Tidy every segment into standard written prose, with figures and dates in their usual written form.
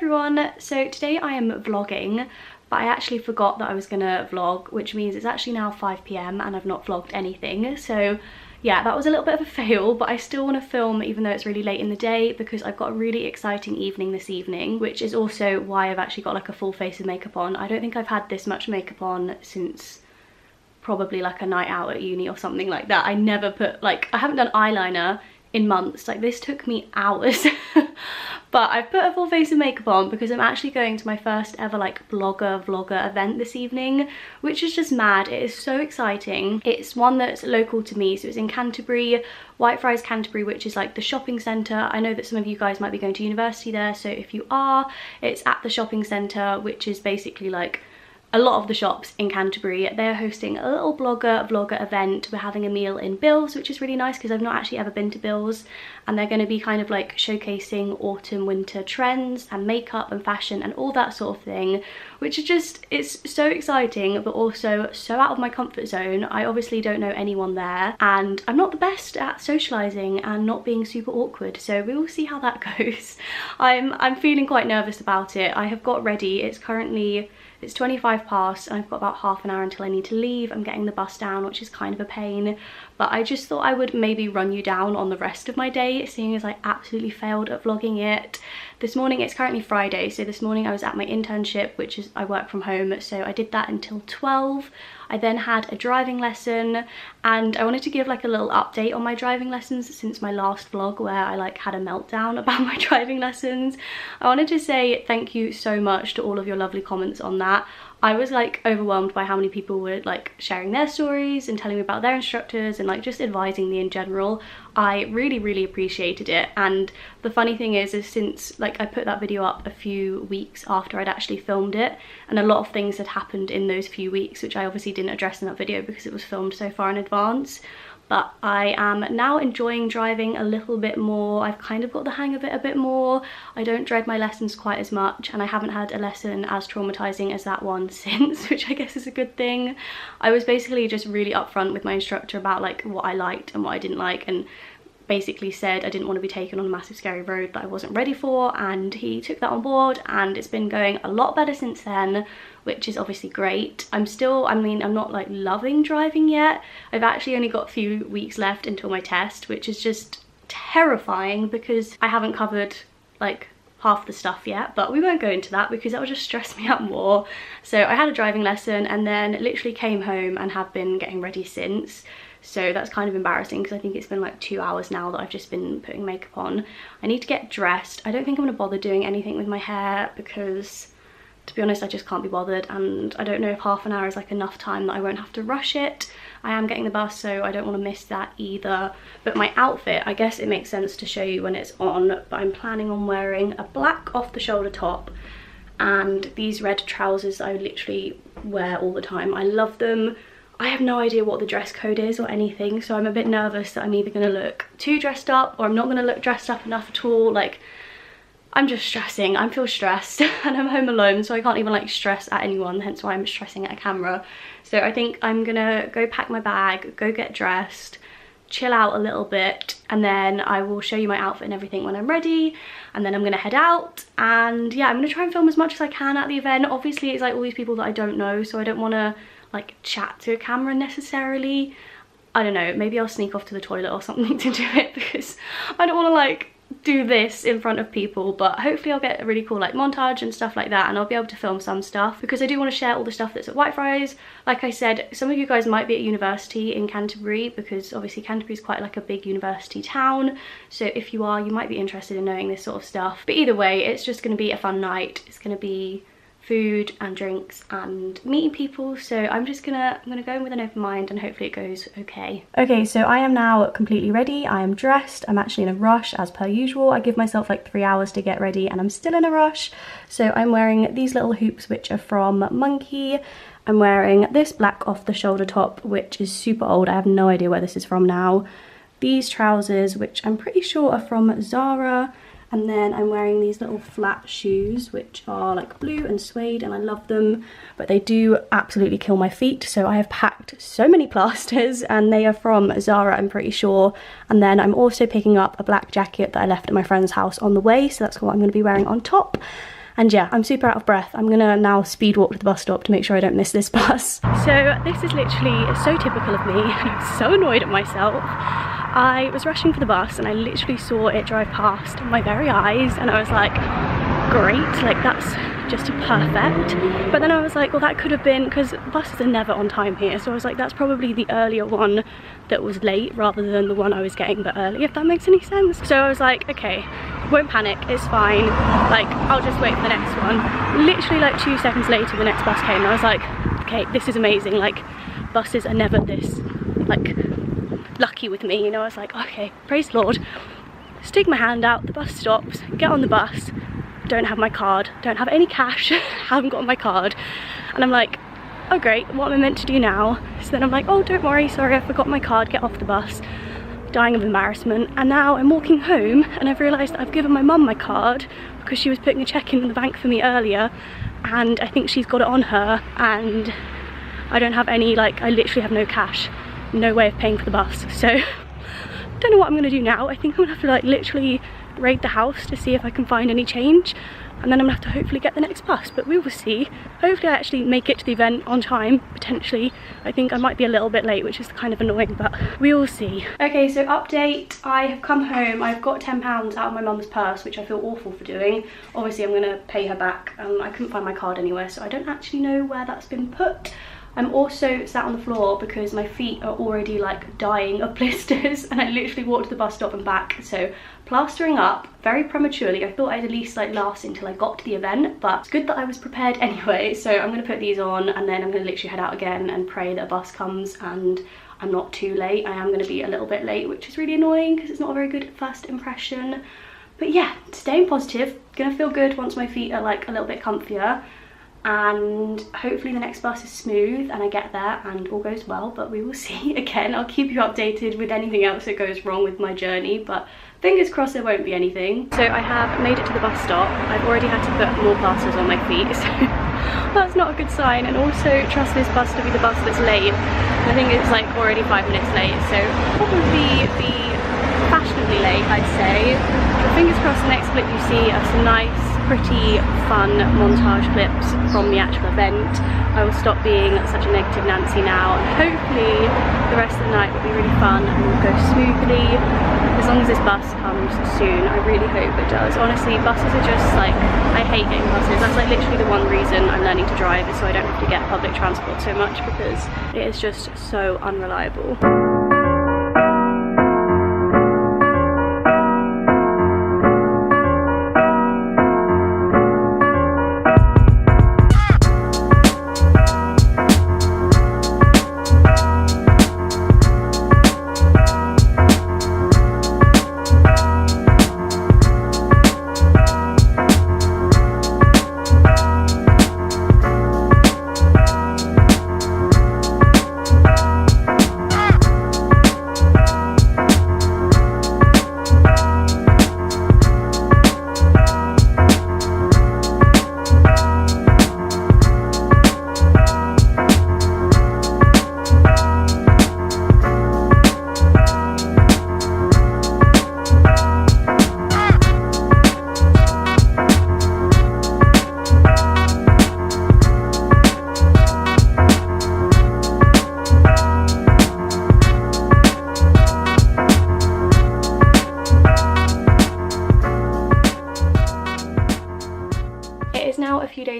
everyone, so today I am vlogging, but I actually forgot that I was gonna vlog, which means it's actually now 5 PM and I've not vlogged anything. So yeah, that was a little bit of a fail, but I still want to film even though it's really late in the day because I've got a really exciting evening this evening, which is also why I've actually got like a full face of makeup on. I don't think I've had this much makeup on since probably like a night out at uni or something like that. I never put, like, I haven't done eyeliner in months. Like, this took me hours. But I've put a full face of makeup on because I'm actually going to my first ever like vlogger event this evening, which is just mad. It is so exciting. It's one that's local to me, so it's in Canterbury, Whitefriars Canterbury, which is like the shopping centre. I know that some of you guys might be going to university there, so if you are, it's at the shopping centre, which is basically like a lot of the shops in Canterbury. They're hosting a little vlogger event. We're having a meal in Bill's, which is really nice because I've not actually ever been to Bill's, and they're going to be kind of like showcasing autumn winter trends and makeup and fashion and all that sort of thing, which is just, it's so exciting but also so out of my comfort zone. I obviously don't know anyone there and I'm not the best at socializing and not being super awkward, so we will see how that goes. I'm feeling quite nervous about it. I have got ready. It's 25 past and I've got about half an hour until I need to leave. I'm getting the bus down, which is kind of a pain, but I just thought I would maybe run you down on the rest of my day, seeing as I absolutely failed at vlogging it. This morning, it's currently Friday, so this morning I was at my internship, which is, I work from home, so I did that until 12. I then had a driving lesson, and I wanted to give like a little update on my driving lessons since my last vlog where I like had a meltdown about my driving lessons. I wanted to say thank you so much to all of your lovely comments on that. I was like overwhelmed by how many people were like sharing their stories and telling me about their instructors and like just advising me in general. I really appreciated it, and the funny thing is since like I put that video up a few weeks after I'd actually filmed it, and a lot of things had happened in those few weeks which I obviously didn't address in that video because it was filmed so far in advance. But I am now enjoying driving a little bit more. I've kind of got the hang of it a bit more. I don't dread my lessons quite as much, and I haven't had a lesson as traumatizing as that one since, which I guess is a good thing. I was basically just really upfront with my instructor about like what I liked and what I didn't like, and basically said I didn't want to be taken on a massive scary road that I wasn't ready for, and he took that on board, and it's been going a lot better since then, which is obviously great. I'm not like loving driving yet. I've actually only got a few weeks left until my test, which is just terrifying because I haven't covered like half the stuff yet, but we won't go into that because that would just stress me out more. So I had a driving lesson and then literally came home and have been getting ready since. So that's kind of embarrassing because I think it's been like 2 hours now that I've just been putting makeup on. I need to get dressed. I don't think I'm gonna bother doing anything with my hair because, to be honest, I just can't be bothered, and I don't know if half an hour is like enough time that I won't have to rush it. I am getting the bus, so I don't want to miss that either. But my outfit, I guess it makes sense to show you when it's on, but I'm planning on wearing a black off the shoulder top and these red trousers I literally wear all the time. I love them. I have no idea what the dress code is or anything, so I'm a bit nervous that I'm either going to look too dressed up or I'm not going to look dressed up enough at all. Like, I'm just stressing. I feel stressed and I'm home alone, so I can't even like stress at anyone, hence why I'm stressing at a camera. So I think I'm gonna go pack my bag, go get dressed, chill out a little bit, and then I will show you my outfit and everything when I'm ready, and then I'm gonna head out. And yeah, I'm gonna try and film as much as I can at the event. Obviously it's like all these people that I don't know, so I don't want to like chat to a camera necessarily. I don't know, maybe I'll sneak off to the toilet or something to do it because I don't want to like do this in front of people, but hopefully I'll get a really cool like montage and stuff like that, and I'll be able to film some stuff because I do want to share all the stuff that's at Whitefriars. Like I said, some of you guys might be at university in Canterbury because obviously Canterbury is quite like a big university town, so if you are, you might be interested in knowing this sort of stuff. But either way, it's just going to be a fun night. It's going to be food and drinks and meeting people, so I'm gonna go in with an open mind and hopefully it goes okay. Okay, so I am now completely ready. I am dressed. I'm actually in a rush as per usual. I give myself like 3 hours to get ready and I'm still in a rush. So I'm wearing these little hoops which are from Monkey. I'm wearing this black off the shoulder top which is super old. I have no idea where this is from now. These trousers which I'm pretty sure are from Zara. And then I'm wearing these little flat shoes which are like blue and suede, and I love them, but they do absolutely kill my feet, so I have packed so many plasters, and they are from Zara, I'm pretty sure. And then I'm also picking up a black jacket that I left at my friend's house on the way, so that's what I'm going to be wearing on top. And yeah, I'm super out of breath. I'm gonna now speed walk to the bus stop to make sure I don't miss this bus. So this is literally so typical of me, and I'm so annoyed at myself. I was rushing for the bus and I literally saw it drive past my very eyes, and I was like, great, like that's just perfect. But then I was like, well, that could have been, because buses are never on time here, so I was like, that's probably the earlier one that was late rather than the one I was getting but early, if that makes any sense. So I was like, okay, won't panic, it's fine, like I'll just wait for the next one. Literally like 2 seconds later the next bus came, and I was like, okay, this is amazing, like buses are never this like lucky with me, you know. I was like, okay, praise the Lord. Stick my hand out, the bus stops, get on the bus, don't have my card, don't have any cash, haven't got my card, and I'm like, oh great, what am I meant to do now? So then I'm like, oh don't worry, sorry I forgot my card, get off the bus, dying of embarrassment. And now I'm walking home and I've realised that I've given my mum my card because she was putting a check in the bank for me earlier, and I think she's got it on her, and I don't have any, like I literally have no cash, no way of paying for the bus. So don't know what I'm gonna do now. I think I'm gonna have to like literally raid the house to see if I can find any change, and then I'm gonna have to hopefully get the next bus, but we will see. Hopefully I actually make it to the event on time, potentially. I think I might be a little bit late, which is kind of annoying, but we will see. Okay, so update, I have come home, I've got £10 out of my mum's purse, which I feel awful for doing. Obviously I'm gonna pay her back. I couldn't find my card anywhere, so I don't actually know where that's been put. I'm also sat on the floor because my feet are already like dying of blisters, and I literally walked to the bus stop and back, so plastering up very prematurely. I thought I'd at least like last until I got to the event, but it's good that I was prepared anyway. So I'm gonna put these on and then I'm gonna literally head out again and pray that a bus comes and I'm not too late. I am gonna be a little bit late, which is really annoying because it's not a very good first impression. But yeah, staying positive, gonna feel good once my feet are like a little bit comfier, and hopefully the next bus is smooth and I get there and all goes well, but we will see. Again, I'll keep you updated with anything else that goes wrong with my journey, but fingers crossed there won't be anything. So I have made it to the bus stop. I've already had to put more plasters on my feet, so that's not a good sign. And also trust this bus to be the bus that's late. I think it's like already 5 minutes late, so probably be fashionably late, I'd say. But fingers crossed the next clip you see are some nice, pretty fun montage clips from the actual event. I will stop being such a negative Nancy now, and hopefully the rest of the night will be really fun and will go smoothly, as long as this bus comes soon. I really hope it does. Honestly, buses are just like, I hate getting buses. That's like literally the one reason I'm learning to drive, is so I don't have to get public transport so much, because it is just so unreliable.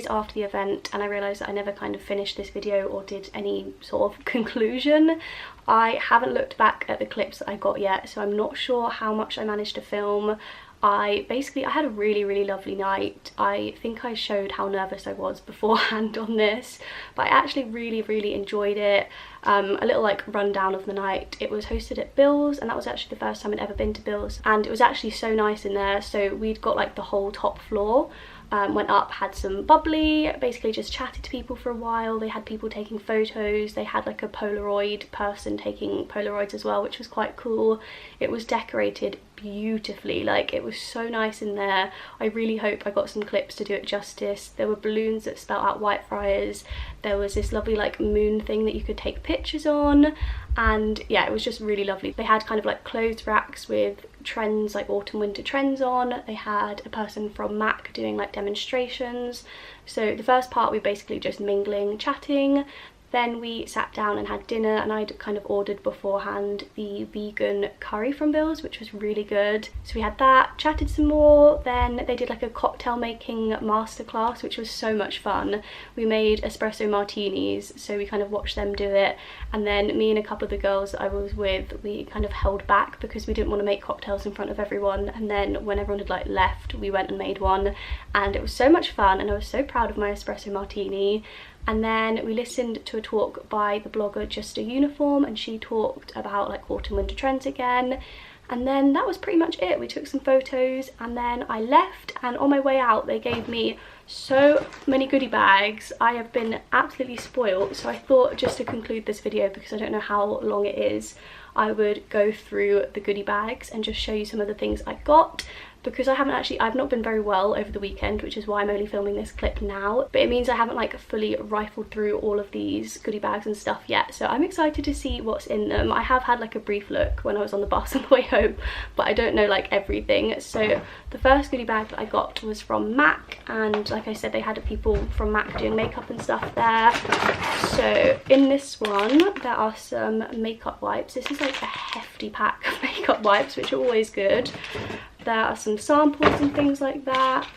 After the event, and I realised that I never kind of finished this video or did any sort of conclusion. I haven't looked back at the clips that I got yet, so I'm not sure how much I managed to film. I had a really lovely night. I think I showed how nervous I was beforehand on this, but I actually really enjoyed it. A little like rundown of the night. It was hosted at Bill's, and that was actually the first time I'd ever been to Bill's, and it was actually so nice in there. So we'd got like the whole top floor. Went up, had some bubbly, basically just chatted to people for a while. They had people taking photos, they had like a Polaroid person taking Polaroids as well, which was quite cool. It was decorated beautifully, like it was so nice in there. I really hope I got some clips to do it justice. There were balloons that spelt out Whitefriars, there was this lovely like moon thing that you could take pictures on, and yeah, it was just really lovely. They had kind of like clothes racks with trends, like autumn winter trends on. They had a person from MAC doing like demonstrations. So the first part we basically just mingling, chatting. Then we sat down and had dinner, and I'd kind of ordered beforehand the vegan curry from Bill's, which was really good. So we had that, chatted some more. Then they did like a cocktail making masterclass, which was so much fun. We made espresso martinis, so we kind of watched them do it. And then me and a couple of the girls that I was with, we kind of held back because we didn't want to make cocktails in front of everyone. And then when everyone had like left, we went and made one, and it was so much fun, and I was so proud of my espresso martini. And then we listened to a talk by the blogger Just a Uniform, and she talked about like autumn winter trends again. And then that was pretty much it. We took some photos and then I left, and on my way out they gave me so many goodie bags. I have been absolutely spoiled, so I thought just to conclude this video, because I don't know how long it is, I would go through the goodie bags and just show you some of the things I got, because I've not been very well over the weekend, which is why I'm only filming this clip now, but it means I haven't like fully rifled through all of these goodie bags and stuff yet, so I'm excited to see what's in them. I have had like a brief look when I was on the bus on the way home, but I don't know like everything. So the first goodie bag that I got was from MAC, and like I said, they had people from MAC doing makeup and stuff there. So in this one there are some makeup wipes. This is like a hefty pack of makeup wipes, which are always good. There are some samples and things like that.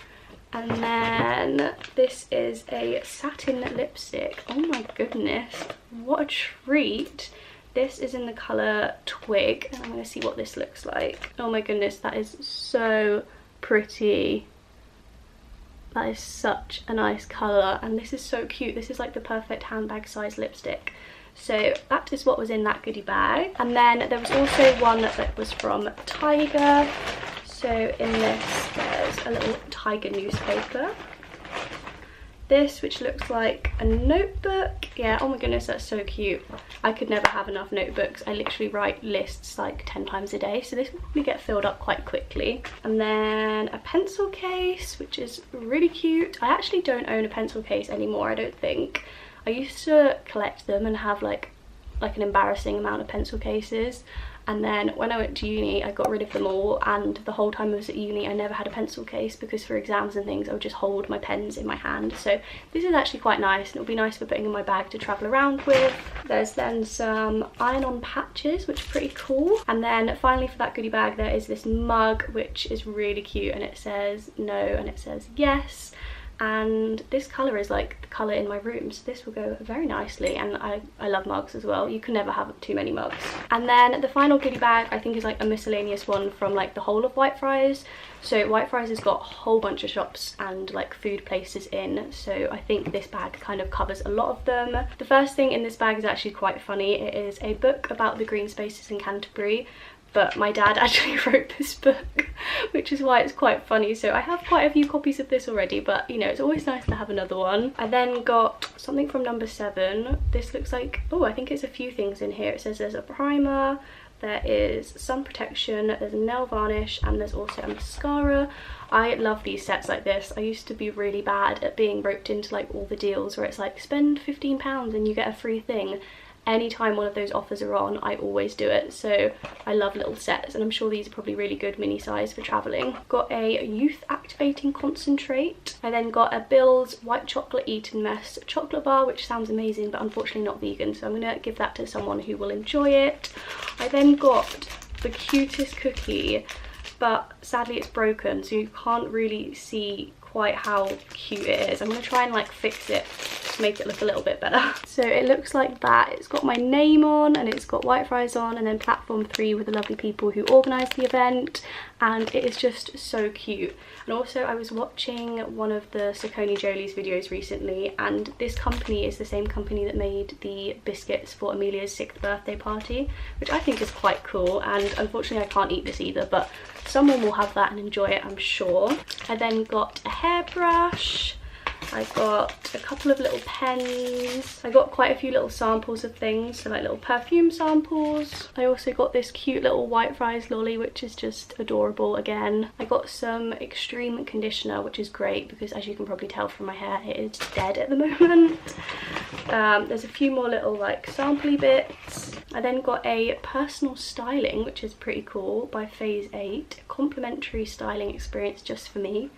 And then this is a satin lipstick. Oh my goodness, what a treat. This is in the colour Twig, and I'm going to see what this looks like. Oh my goodness, that is so pretty. That is such a nice colour, and this is so cute. This is like the perfect handbag size lipstick. So that is what was in that goodie bag. And then there was also one that was from Tiger. So in this there's a little Tiger newspaper. This, which looks like a notebook. Yeah, oh my goodness, that's so cute. I could never have enough notebooks. I literally write lists like 10 times a day, so this will probably get filled up quite quickly. And then a pencil case, which is really cute. I actually don't own a pencil case anymore, I don't think. I used to collect them and have like an embarrassing amount of pencil cases, and then when I went to uni I got rid of them all, and the whole time I was at uni I never had a pencil case, because for exams and things I would just hold my pens in my hand. So this is actually quite nice, and it'll be nice for putting in my bag to travel around with. There's then some iron-on patches, which are pretty cool. And then finally for that goodie bag there is this mug, which is really cute, and it says no and it says yes. And this colour is like the colour in my room, so this will go very nicely, and I love mugs as well. You can never have too many mugs. And then the final goodie bag I think is like a miscellaneous one from like the whole of Whitefriars. So Whitefriars has got a whole bunch of shops and like food places in, so I think this bag kind of covers a lot of them. The first thing in this bag is actually quite funny. It is a book about the green spaces in Canterbury, but my dad actually wrote this book, which is why it's quite funny. So I have quite a few copies of this already, but you know, it's always nice to have another one. I then got something from number 7. This looks like, oh, I think it's a few things in here. It says there's a primer, there is sun protection, there's a nail varnish, and there's also a mascara. I love these sets like this. I used to be really bad at being roped into like all the deals where it's like spend £15 and you get a free thing. Anytime one of those offers are on, I always do it. So I love little sets, and I'm sure these are probably really good mini size for travelling. Got a youth activating concentrate. I then got a Bill's white chocolate Eton Mess chocolate bar, which sounds amazing, but unfortunately not vegan, so I'm gonna give that to someone who will enjoy it. I then got the cutest cookie, but sadly it's broken, so you can't really see quite how cute it is. I'm gonna try and like fix it to make it look a little bit better. So it looks like that. It's got my name on, and it's got Whitefriars on, and then platform 3 with the lovely people who organised the event, and it is just so cute. And also I was watching one of the Saucony Jolie's videos recently, and this company is the same company that made the biscuits for Amelia's 6th birthday party, which I think is quite cool. And unfortunately I can't eat this either, but someone will have that and enjoy it, I'm sure. I then got a hairbrush. I got a couple of little pens. I got quite a few little samples of things, so like little perfume samples. I also got this cute little Whitefriars lolly, which is just adorable again. I got some extreme conditioner, which is great because as you can probably tell from my hair, it is dead at the moment. There's a few more little like sampley bits. I then got a personal styling, which is pretty cool, by Phase 8, a complimentary styling experience just for me,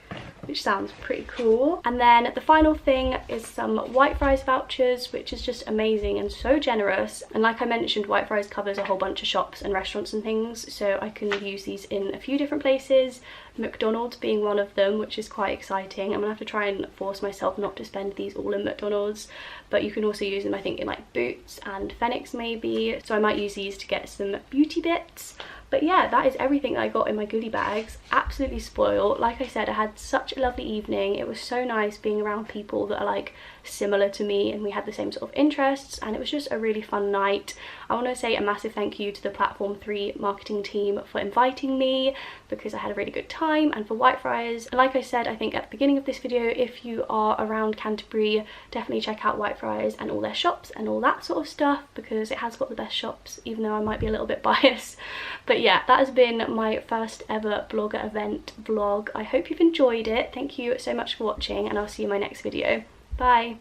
which sounds pretty cool. And then the final thing is some White Fries vouchers, which is just amazing and so generous. And like I mentioned, White Fries covers a whole bunch of shops and restaurants and things, so I can use these in a few different places, McDonald's being one of them, which is quite exciting. I'm gonna have to try and force myself not to spend these all in McDonald's, but you can also use them I think in like Boots and Phoenix maybe, so I might use these to get some beauty bits. But yeah, that is everything that I got in my goodie bags. Absolutely spoiled. Like I said, I had such a lovely evening. It was so nice being around people that are like similar to me and we had the same sort of interests, and it was just a really fun night. I want to say a massive thank you to the Platform 3 marketing team for inviting me, because I had a really good time, and for White Fries. Like I said, I think at the beginning of this video, if you are around Canterbury, definitely check out White Fries and all their shops and all that sort of stuff, because it has got the best shops, even though I might be a little bit biased. But yeah, that has been my first ever blogger event vlog. I hope you've enjoyed it. Thank you so much for watching, and I'll see you in my next video. Bye!